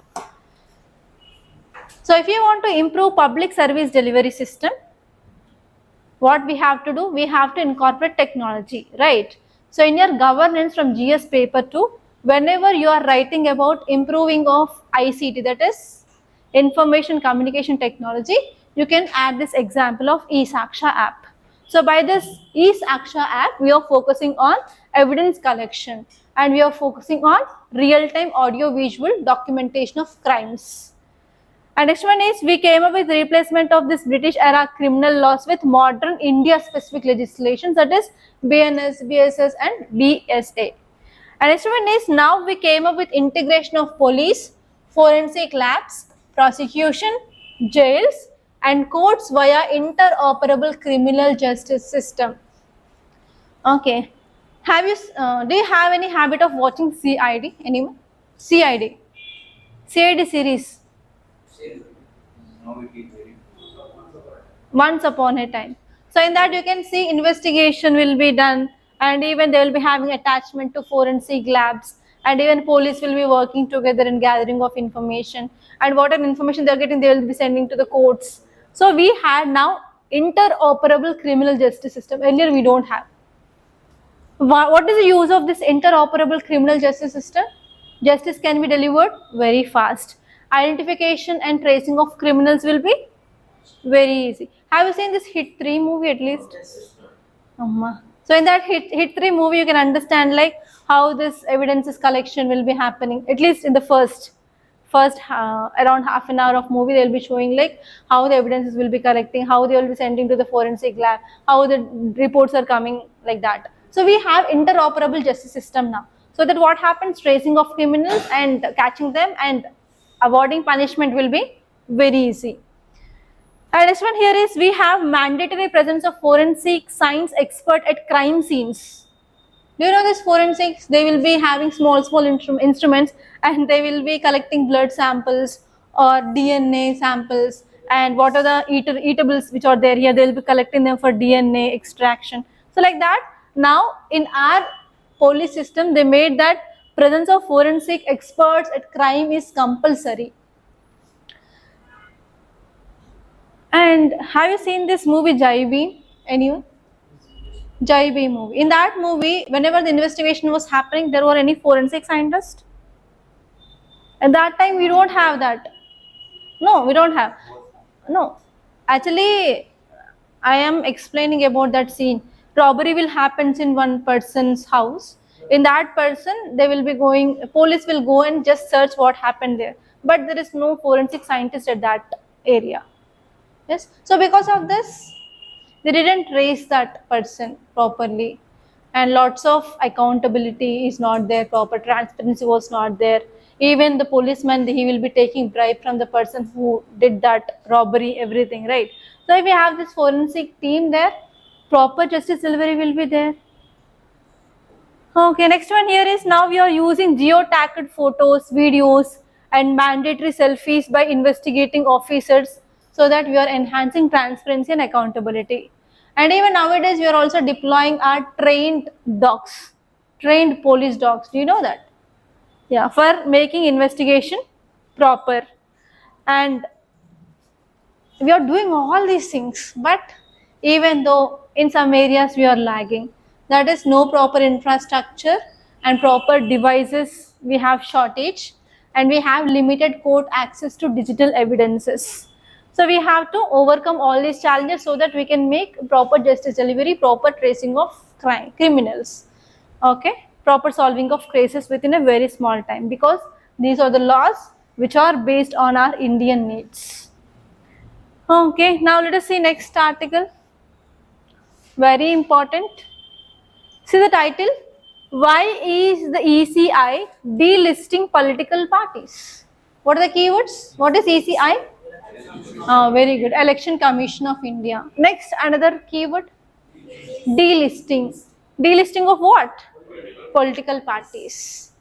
S1: So if you want to improve public service delivery system, what we have to do? We have to incorporate technology, right? So in your governance from GS paper 2, whenever you are writing about improving of ICT, that is information communication technology, you can add this example of eSaksha app. So by this eSaksha app, we are focusing on evidence collection and we are focusing on real-time audio-visual documentation of crimes. And next one is we came up with replacement of this British era criminal laws with modern India specific legislation, that is BNS, BSS and BSA. And next one is now we came up with integration of police, forensic labs, prosecution, jails and courts via interoperable criminal justice system. Okay. Have you do you have any habit of watching CID? Anyone? CID series.
S2: Now it is very
S1: Once upon a time. So in that you can see investigation will be done and even they will be having attachment to forensic labs and even police will be working together in gathering of information and whatever information they are getting they will be sending to the courts. So we had now interoperable criminal justice system. Earlier we don't have. What is the use of this interoperable criminal justice system? Justice can be delivered very fast. Identification and tracing of criminals will be very easy. Have you seen this Hit 3 movie at least? So in that Hit 3 movie, you can understand like how this evidences collection will be happening. At least in the first around half an hour of movie, they will be showing like how the evidences will be collecting, how they will be sending to the forensic lab, how the reports are coming like that. So we have interoperable justice system now. So that what happens, tracing of criminals and catching them and avoiding punishment will be very easy. And next one here is we have mandatory presence of forensic science expert at crime scenes. Do you know this forensics? They will be having small instruments and they will be collecting blood samples or DNA samples and what are the eatables which are there here, they will be collecting them for DNA extraction. So like that, now in our police system, they made that presence of forensic experts at crime is compulsory. And have you seen this movie Jai Bhim? Anyone? Jai Bhim movie. In that movie, whenever the investigation was happening, there were any forensic scientists? At that time, we don't have that. No, we don't have. No. Actually, I am explaining about that scene. Robbery will happen in one person's house. In that person, they will be going, police will go and just search what happened there. But there is no forensic scientist at that area. Yes. So because of this, they didn't trace that person properly. And lots of accountability is not there, proper transparency was not there. Even the policeman, he will be taking bribe from the person who did that robbery, everything, right? So if we have this forensic team there, proper justice delivery will be there. Okay, next one here is now we are using geo-tagged photos, videos and mandatory selfies by investigating officers so that we are enhancing transparency and accountability. And even nowadays we are also deploying our trained dogs, trained police dogs. Do you know that? Yeah, for making investigation proper. And we are doing all these things, but even though in some areas we are lagging, that is no proper infrastructure and proper devices, we have shortage and we have limited court access to digital evidences. So we have to overcome all these challenges so that we can make proper justice delivery, proper tracing of criminals. Okay. proper solving of cases within a very small time, because these are the laws which are based on our Indian needs. Okay, now let us see next article. Very important. See the title. Why is the ECI delisting political parties? What are the keywords? What is ECI? Very good. Election Commission of India. Next, another keyword. Delisting. Delisting of what? Political parties.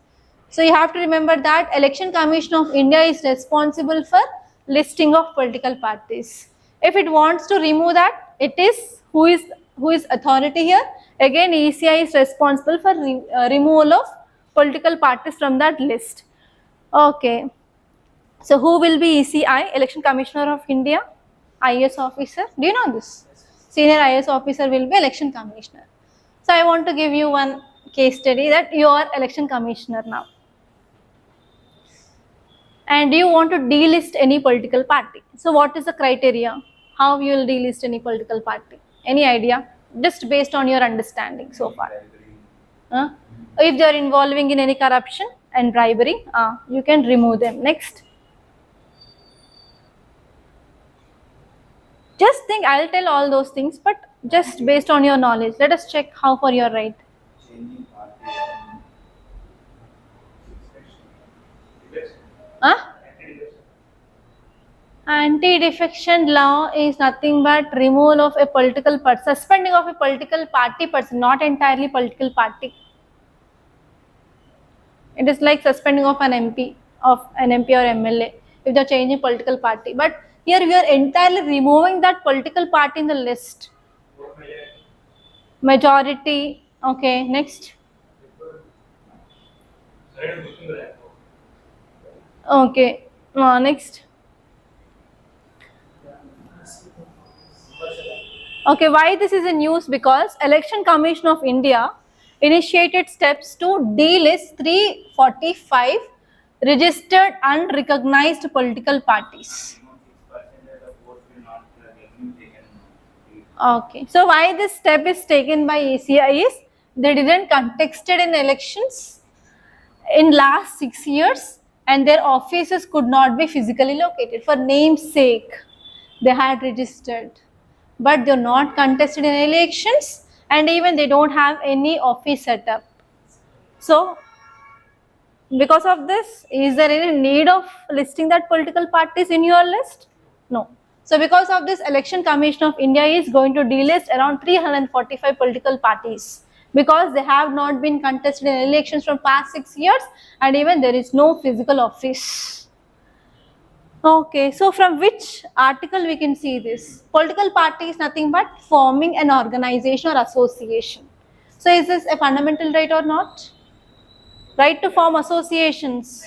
S1: So you have to remember that Election Commission of India is responsible for listing of political parties. If it wants to remove that, it is who is authority here? Again, ECI is responsible for removal of political parties from that list. Okay. So who will be ECI? Election Commissioner of India, IAS officer. Do you know this? Senior IAS officer will be Election Commissioner. So I want to give you one case study that you are Election Commissioner now. And you want to delist any political party. So what is the criteria? How you will delist any political party? Any idea? Just based on your understanding so far. If they are involving in any corruption and bribery, you can remove them. Next. Just think, I'll tell all those things, but just based on your knowledge. Let us check how far you are right.
S2: Changing party.
S1: Anti-defection law is nothing but removal of a political party, suspending of a political party person, not entirely political party. It is like suspending of an MP or MLA if they are changing political party. But here we are entirely removing that political party in the list. Majority. Okay, next. Okay, next. Okay, why this is in news? Because Election Commission of India initiated steps to delist 345 registered unrecognized political parties. Okay, so why this step is taken by ECI is they didn't contested in elections in last 6 years and their offices could not be physically located. For name's sake, they had registered, but they're not contested in elections and even they don't have any office set up. So, because of this, is there any need of listing that political parties in your list? No. So, because of this, Election Commission of India is going to delist around 345 political parties because they have not been contested in elections from past 6 years and even there is no physical office. Okay, so from which article we can see this? Political party is nothing but forming an organization or association. So is this a fundamental right or not? Right to form associations.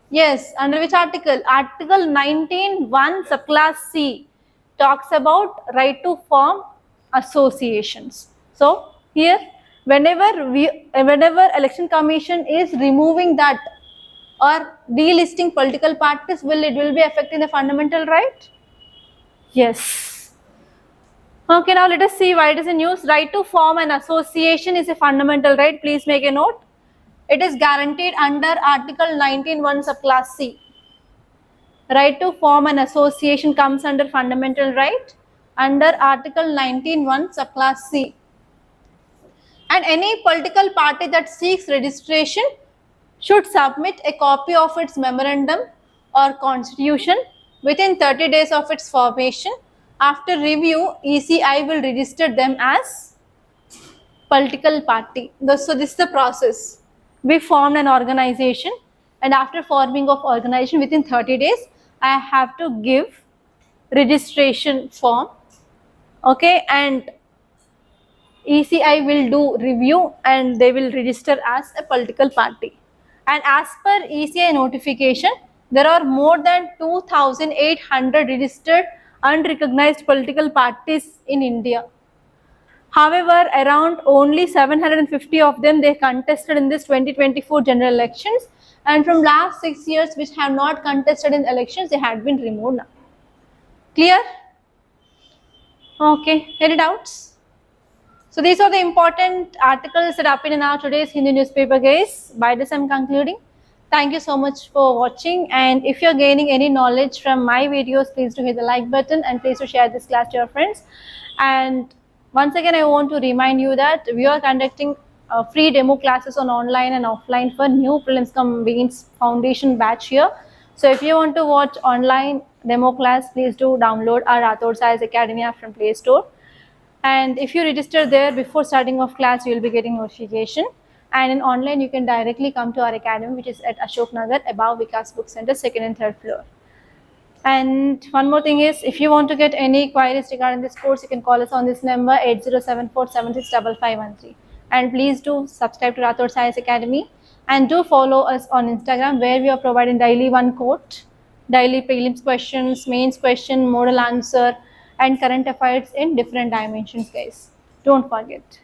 S1: Yes, under which article? Article 19(1) subclass C talks about right to form associations. So here, whenever Election Commission is removing that or delisting political parties, it will be affecting the fundamental right? Yes. Okay, now let us see why it is in news. Right to form an association is a fundamental right. Please make a note. It is guaranteed under Article 19(1) subclass C. Right to form an association comes under fundamental right under Article 19(1) subclass C. And any political party that seeks registration should submit a copy of its memorandum or constitution within 30 days of its formation. After review, ECI will register them as political party. So this is the process. We formed an organization and after forming of organization within 30 days, I have to give registration form. Okay, and ECI will do review and they will register as a political party. And as per ECI notification, there are more than 2,800 registered unrecognized political parties in India. However, around only 750 of them they contested in this 2024 general elections, and from last 6 years which have not contested in elections, they had been removed now. Clear? Okay, any doubts? So these are the important articles that appeared in our today's Hindi newspaper, guys. By this I'm concluding. Thank you so much for watching, and if you're gaining any knowledge from my videos, please do hit the like button and please do share this class to your friends. And once again, I want to remind you that we are conducting free demo classes on online and offline for new prelims cum mains foundation batch here. So if you want to watch online demo class, please do download our Rathod Science Academy app from Play Store. And if you register there before starting off class, you will be getting notification. And in online, you can directly come to our academy, which is at Ashok Nagar, above Vikas Book Center, 2nd and 3rd floor. And one more thing is, if you want to get any queries regarding this course, you can call us on this number 8074765513. And please do subscribe to Rathod Science Academy, and do follow us on Instagram, where we are providing daily one quote, daily prelims questions, mains question, model answer, and current affairs in different dimensions, guys. Don't forget.